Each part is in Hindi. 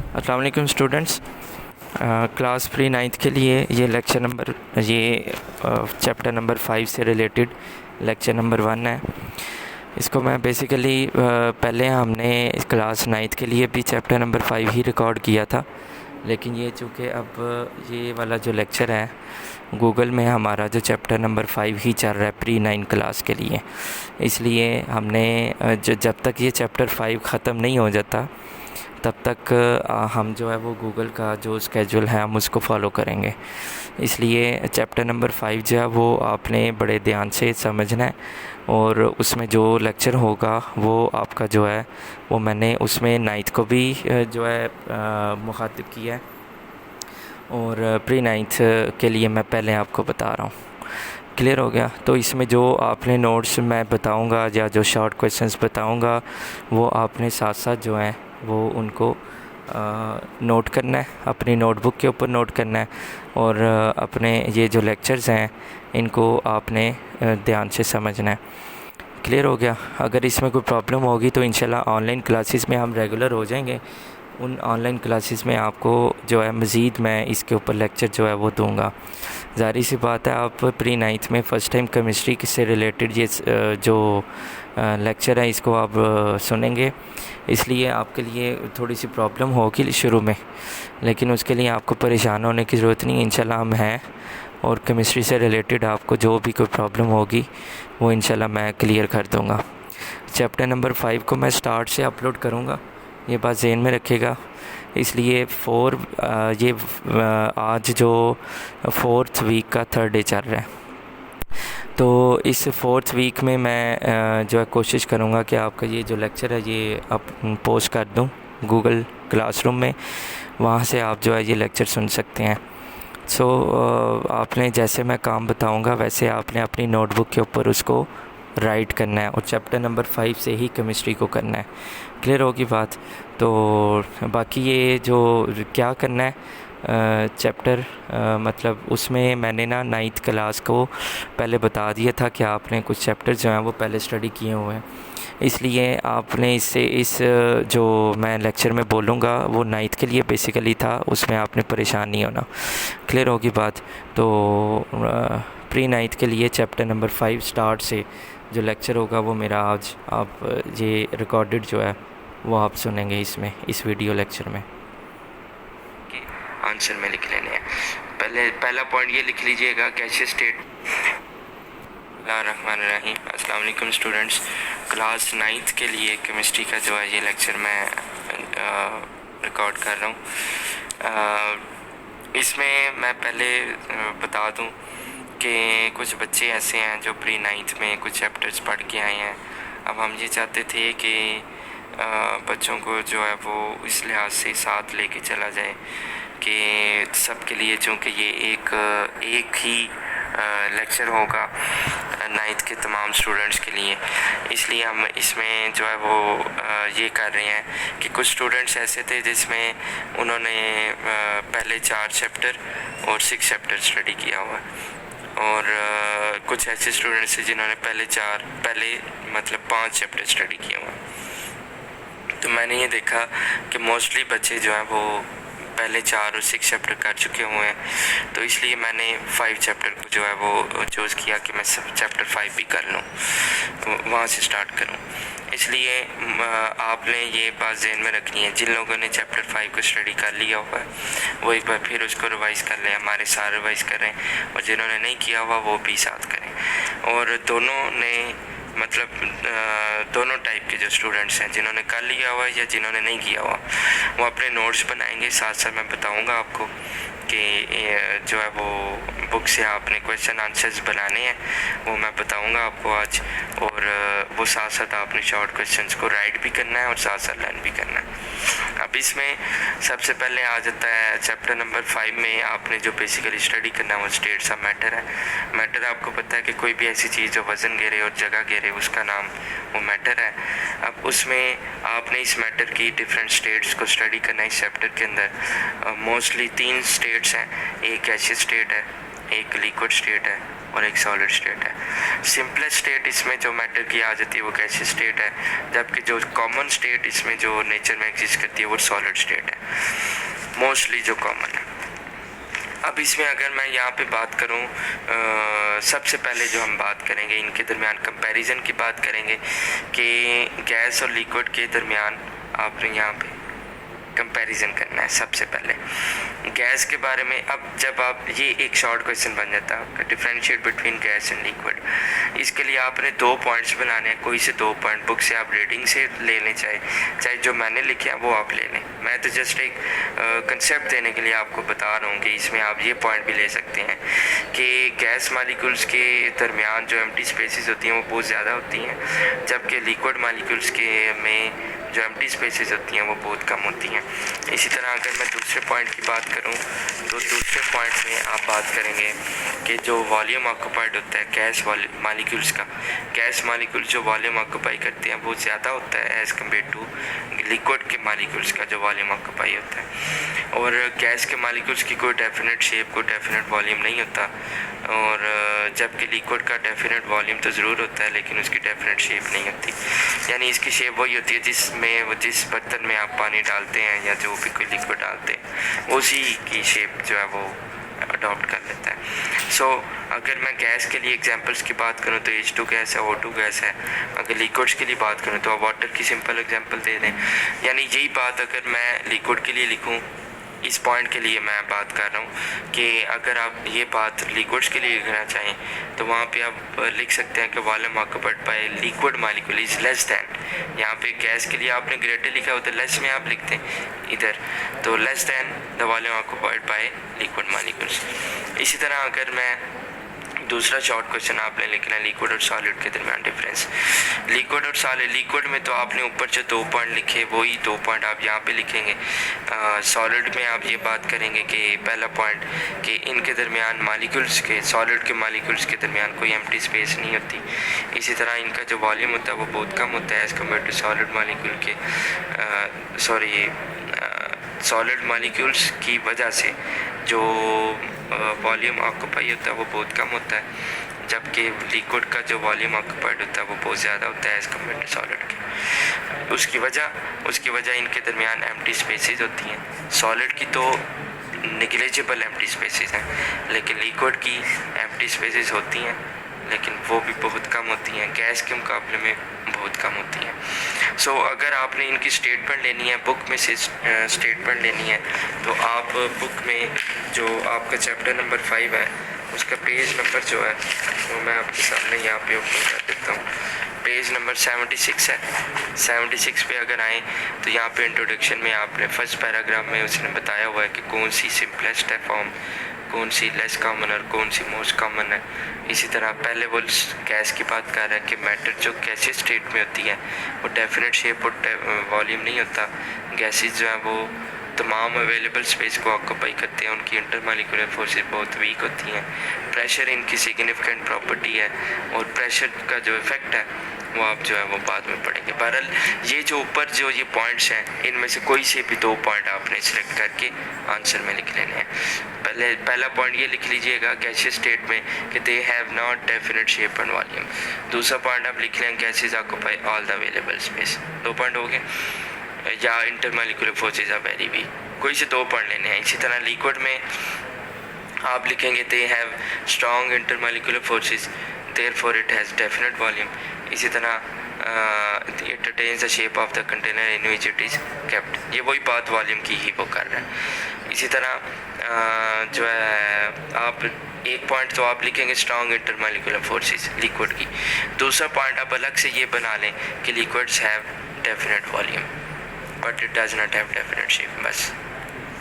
अस्सलाम वालेकुम स्टूडेंट्स। क्लास प्री नाइन्थ के लिए ये लेक्चर नंबर चैप्टर नंबर 5 से रिलेटेड लेक्चर नंबर 1 है। इसको मैं बेसिकली पहले हमने क्लास नाइन्थ के लिए भी चैप्टर नंबर 5 ही रिकॉर्ड किया था, लेकिन ये चूँकि अब ये वाला जो लेक्चर है गूगल में हमारा जो चैप्टर नंबर 5 ही चल रहा है प्री 9 क्लास के लिए, इसलिए हमने जब तक ये चैप्टर 5 ख़त्म नहीं हो जाता तब तक हम जो है वो गूगल का जो स्केजुल है हम उसको फॉलो करेंगे। इसलिए चैप्टर नंबर 5 जो है वो आपने बड़े ध्यान से समझना है, और उसमें जो लेक्चर होगा वो आपका जो है वो मैंने उसमें 9th को भी जो है मुखातिब किया है, और प्री 9th के लिए मैं पहले आपको बता रहा हूँ। क्लियर हो गया? तो इसमें जो आपने नोट्स मैं बताऊँगा या जो शॉर्ट क्वेश्चंस बताऊँगा वो आपने साथ साथ जो है वो उनको नोट करना है, अपनी नोटबुक के ऊपर नोट करना है, और अपने ये जो लेक्चर्स हैं इनको आपने ध्यान से समझना है। क्लियर हो गया? अगर इसमें कोई प्रॉब्लम होगी तो इंशाल्लाह ऑनलाइन क्लासेस में हम रेगुलर हो जाएंगे। उन ऑनलाइन क्लासेस में आपको जो है मज़ीद मैं इसके ऊपर लेक्चर जो है वो दूंगा। ज़ाहिर सी बात है, आप प्री 9th में फ़र्स्ट टाइम केमिस्ट्री से रिलेटेड ये जो लेक्चर है इसको आप सुनेंगे, इसलिए आपके लिए थोड़ी सी प्रॉब्लम होगी शुरू में, लेकिन उसके लिए आपको परेशान होने की ज़रूरत नहीं। इंशाल्लाह हम हैं, और केमिस्ट्री से रिलेटेड आपको जो भी कोई प्रॉब्लम होगी वो इंशाल्लाह मैं क्लियर कर दूँगा। चैप्टर नंबर 5 को मैं स्टार्ट से अपलोड करूँगा, ये बात ज़हन में रखिएगा। इसलिए आज जो 4th वीक का 3rd डे चल रहा है, तो इस 4th वीक में मैं जो है कोशिश करूँगा कि आपका ये जो लेक्चर है ये पोस्ट कर दूँ गूगल क्लासरूम में, वहाँ से आप जो है ये लेक्चर सुन सकते हैं। आपने जैसे मैं काम बताऊँगा वैसे आपने अपनी नोटबुक के ऊपर उसको राइट करना है, और चैप्टर नंबर 5 से ही केमिस्ट्री को करना है। क्लियर होगी बात? तो बाकी ये जो क्या करना है चैप्टर मतलब उसमें मैंने ना 9th क्लास को पहले बता दिया था कि आपने कुछ चैप्टर जो हैं वो पहले स्टडी किए हुए हैं, इसलिए आपने इस जो मैं लेक्चर में बोलूँगा वो 9th के लिए बेसिकली था, उसमें आपने परेशान नहीं होना। क्लियर होगी बात? तो प्री 9th के लिए चैप्टर नंबर 5 स्टार्ट से जो लेक्चर होगा वो मेरा आज आप ये रिकॉर्डेड जो है वो आप सुनेंगे इस वीडियो लेक्चर में। आंसर में लिख लेने हैं। पहला पॉइंट ये लिख लीजिएगा, गैसियस स्टेट। बिस्मिल्लाहिर्रहमानिर्रहीम। अस्सलाम वालेकुम स्टूडेंट्स। क्लास 9th के लिए केमिस्ट्री का जो है ये लेक्चर मैं रिकॉर्ड कर रहा हूँ। इसमें मैं पहले बता दूँ कि कुछ बच्चे ऐसे हैं जो प्री 9th में कुछ चैप्टर्स पढ़ के आए हैं। अब हम ये चाहते थे कि बच्चों को जो है वो इस लिहाज से साथ लेके चला जाए कि सबके लिए, चूँकि ये एक ही लेक्चर होगा 9th के तमाम स्टूडेंट्स के लिए, इसलिए हम इसमें जो है वो ये कर रहे हैं कि कुछ स्टूडेंट्स ऐसे थे जिसमें उन्होंने पहले 4 चैप्टर और 6 चैप्टर स्टडी किया हुआ है, और कुछ ऐसे स्टूडेंट्स हैं जिन्होंने पहले मतलब 5 चैप्टर स्टडी किया हुआ है। तो मैंने ये देखा कि मोस्टली बच्चे जो हैं वो पहले 4 और 6 चैप्टर कर चुके हुए हैं, तो इसलिए मैंने 5 चैप्टर को जो है वो चूज़ किया कि मैं सब चैप्टर 5 भी कर लूँ, वहाँ से स्टार्ट करूँ। इसलिए आपने ये बात ज़हन में रखनी है, जिन लोगों ने चैप्टर 5 को स्टडी कर लिया हुआ है वो एक बार फिर उसको रिवाइज़ कर लें, हमारे साथ रिवाइज़ करें, और जिन्होंने नहीं किया हुआ वो भी साथ करें। और दोनों टाइप के जो स्टूडेंट्स हैं, जिन्होंने कर लिया हुआ या जिन्होंने नहीं किया हुआ, वो अपने नोट्स बनाएंगे। साथ साथ मैं बताऊंगा आपको कि जो है वो बुक से आपने क्वेश्चन आंसर्स बनाने हैं, वो मैं बताऊंगा आपको आज, और वो साथ साथ आपने शॉर्ट क्वेश्चंस को राइट भी करना है और साथ साथ लर्न भी करना है। अब इसमें सबसे पहले आ जाता है चैप्टर नंबर 5 में आपने जो बेसिकली स्टडी करना है वो स्टेट्स ऑफ मैटर है। मैटर आपको पता है कि कोई भी ऐसी चीज़ जो वज़न घेरे और जगह घेरे उसका नाम वो मैटर है। अब उसमें आपने इस मैटर की डिफरेंट स्टेट्स को स्टडी करना है। इस चैप्टर के अंदर मोस्टली 3 स्टेट्स हैं, एक गैसियस स्टेट है, एक लिक्विड स्टेट है और एक सॉलिड स्टेट है। सिंपलेस्ट स्टेट इसमें जो मैटर की आ जाती है वो गैसियस स्टेट है, जबकि जो कॉमन स्टेट इसमें जो नेचर में एग्जिस्ट करती है वो सॉलिड स्टेट है, मोस्टली जो कॉमन है। अब इसमें अगर मैं यहाँ पे बात करूँ, सबसे पहले जो हम बात करेंगे इनके दरमियान कंपैरिजन की बात करेंगे कि गैस और लिक्विड के दरमियान आपने यहाँ पे कंपैरिजन करना है। सबसे पहले गैस के बारे में, अब जब आप ये एक शॉर्ट क्वेश्चन बन जाता है आपका, differentiate between gas and liquid. इसके लिए आपने 2 पॉइंट्स बनाने हैं, कोई से 2 पॉइंट बुक से आप रीडिंग से ले लें, चाहे जो मैंने लिखे हैं वो आप ले लें। मैं तो जस्ट एक कंसेप्ट देने के लिए आपको बता रहा हूँ कि इसमें आप ये पॉइंट भी ले सकते हैं कि गैस मालिक्यूल्स के दरमियान जो एम्प्टी स्पेसेस होती हैं वो बहुत ज़्यादा होती हैं, जबकि लिक्विड मालिक्यूल्स के में जो एम्प्टी स्पेसेस होती हैं वो बहुत कम होती हैं। इसी तरह अगर मैं दूसरे पॉइंट की बात करूं तो दूसरे पॉइंट में आप बात करेंगे कि जो वॉल्यूम ऑक्यूपाइड होता है गैस मालिक्यूल्स का, गैस मालिक्यूल्स जो वॉल्यूम ऑक्यूपाई करते हैं वो ज़्यादा होता है एज़ कम्पेयर टू लिक्विड के मालिक्यूल्स का जो वॉल्यूम ऑक्यूपाई होता है। और गैस के मालिक्यूल्स की कोई डेफिनेट शेप, कोई डेफिनेट वॉल्यूम नहीं होता, और जबकि लिक्विड का डेफिनेट वॉल्यूम तो ज़रूर होता है लेकिन उसकी डेफिनेट शेप नहीं होती। यानी इसकी शेप वही होती है जिस बर्तन में आप पानी डालते हैं या जो भी कोई लिक्विड डालते हैं उसी की शेप जो है वो अडॉप्ट कर लेता है। सो अगर मैं गैस के लिए एग्जांपल्स की बात करूं तो H2 गैस है, O2 गैस है। अगर लिक्विड्स के लिए बात करूं तो आप वाटर की सिंपल एग्जांपल दे दें। यानी यही बात अगर मैं लिक्विड के लिए लिखूं, इस पॉइंट के लिए मैं बात कर रहा हूँ कि अगर आप ये बात लिक्विड्स के लिए लिखना चाहें तो वहाँ पे आप लिख सकते हैं कि volume occupied by liquid molecule is less than. यहाँ पे गैस के लिए आपने ग्रेटर लिखा हो तो लेस में आप लिखते हैं इधर, तो less than the volume occupied by liquid molecules. इसी तरह अगर मैं दूसरा शॉर्ट क्वेश्चन आपने लिखना है लिक्विड और सॉलिड के दरमियान डिफरेंस। लिक्विड और सॉलिड, लिक्विड में तो आपने ऊपर जो 2 पॉइंट लिखे वही 2 पॉइंट आप यहाँ पे लिखेंगे। सॉलिड में आप ये बात करेंगे कि पहला पॉइंट कि इनके दरमियान मालिक्यूल्स के, सॉलिड के मालिक्यूल्स के दरमियान कोई एम्प्टी स्पेस नहीं होती। इसी तरह इनका जो वॉल्यूम होता है वो बहुत कम होता है as compared to solid molecule के, सॉलिड मालिक्यूल्स की वजह से जो वॉल्यूम ऑक्यूपाई होता है वो बहुत कम होता है, जबकि लिक्विड का जो वॉल्यूम ऑक्यूपाइड होता है वो बहुत ज़्यादा होता है एज़ कम्पेयर टू सॉलिड के। उसकी वजह इनके दरमियान एम्प्टी स्पेसेस होती हैं। सॉलिड की तो नेग्लिजिबल एम्प्टी स्पेसेस हैं, लेकिन लिक्विड की एम्प्टी स्पेसेस होती हैं लेकिन वो भी बहुत कम होती हैं, गैस के मुकाबले में बहुत कम होती हैं। सो अगर आपने इनकी स्टेटमेंट लेनी है, बुक में से स्टेटमेंट लेनी है, तो आप बुक में जो आपका चैप्टर नंबर 5 है उसका पेज नंबर जो है वो मैं आपके सामने यहाँ पे ओपन कर देता हूँ। पेज नंबर 76 है। 76 पे अगर आएँ तो यहाँ पे इंट्रोडक्शन में आपने फर्स्ट पैराग्राफ में उसने बताया हुआ है कि कौन सी सिंपलेस्ट है फॉर्म, कौन सी लेस कॉमन और कौन सी मोस्ट कॉमन है। इसी तरह पहले वो गैस की बात कर रहा है कि मैटर जो गैसेस स्टेट में होती है वो डेफिनेट शेप और वॉल्यूम नहीं होता। गैसेस जो है वो तमाम अवेलेबल स्पेस को ऑक्यूपाई करते हैं, उनकी इंटरमॉलिक्यूलर फोर्सेस बहुत वीक होती हैं। प्रेशर इनकी सिग्निफिकेंट प्रॉपर्टी है और प्रेशर का जो इफेक्ट है वो आप जो है वो बाद में पढ़ेंगे। बहरहाल ये जो ऊपर जो ये पॉइंट्स हैं इनमें से कोई से भी 2 पॉइंट आपने सिलेक्ट करके आंसर में लिख लेने हैं। पहला पॉइंट ये लिख लीजिएगा गैसेस स्टेट में कि they have not definite shape and volume. दूसरा पॉइंट आप लिख लें gases occupy all the available space. 2 point हो गए। या intermolecular forces are very weak, कोई से 2 पॉइंट लेने हैं। इसी तरह लिक्विड में आप लिखेंगे they have strong intermolecular forces therefore it has definite volume. इसी तरह it attains the shape of the container in which it is kept. ये वही बात वॉल्यूम की ही वो कर रहा है। इसी तरह जो है आप एक पॉइंट तो आप लिखेंगे स्ट्रॉन्ग इंटरमॉलिक्यूलर फोर्सेस लिक्विड की। दूसरा पॉइंट आप अलग से ये बना लें कि liquids have definite volume but it does not have definite shape. बस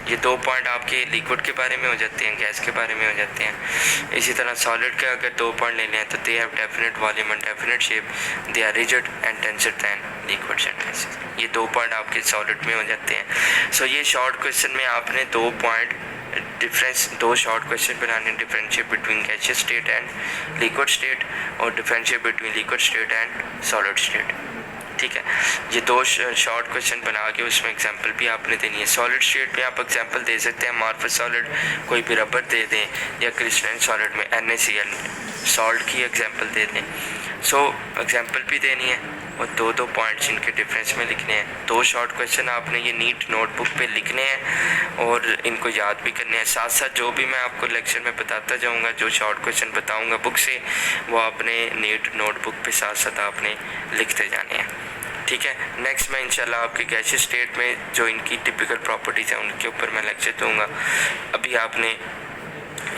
ये 2 पॉइंट आपके लिक्विड के बारे में हो जाते हैं, गैस के बारे में हो जाते हैं। इसी तरह सॉलिड के अगर 2 पॉइंट लेने हैं तो they have definite volume and definite shape, they are rigid and denser than liquids and gases. ये 2 पॉइंट आपके सॉलिड में हो जाते हैं। सो ये शॉर्ट क्वेश्चन में आपने 2 पॉइंट डिफरेंस, 2 शॉर्ट क्वेश्चन बनाने, differentiate between gaseous state and liquid state और differentiate between liquid state and solid state. ठीक है। ये 2 शॉर्ट क्वेश्चन बना के उसमें एग्जांपल भी आपने देनी है। सॉलिड स्टेट में आप एग्जांपल दे सकते हैं, अमॉर्फस सॉलिड कोई भी रबर दे दें, या क्रिस्टलाइन सॉलिड में NaCl सॉल्ट की एग्जांपल दे दें। सो एग्जांपल भी देनी है और 2 पॉइंट्स इनके डिफरेंस में लिखने हैं। 2 शॉर्ट क्वेश्चन आपने ये नीट नोटबुक पे लिखने हैं और इनको याद भी करने हैं। साथ साथ जो भी मैं आपको लेक्चर में बताता जाऊंगा, जो शॉर्ट क्वेश्चन बताऊंगा बुक से, वो आपने नीट नोटबुक पे साथ साथ आपने लिखते जाने हैं। ठीक है। नेक्स्ट मैं इंशाल्लाह आपके गैसीय स्टेट में जो इनकी टिपिकल प्रॉपर्टीज़ हैं उनके ऊपर मैं लेक्चर दूंगा। अभी आपने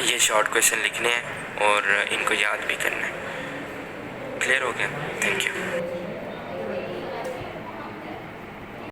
ये शॉर्ट क्वेश्चन लिखने हैं और इनको याद भी करना है। क्लियर हो गया? Thank you.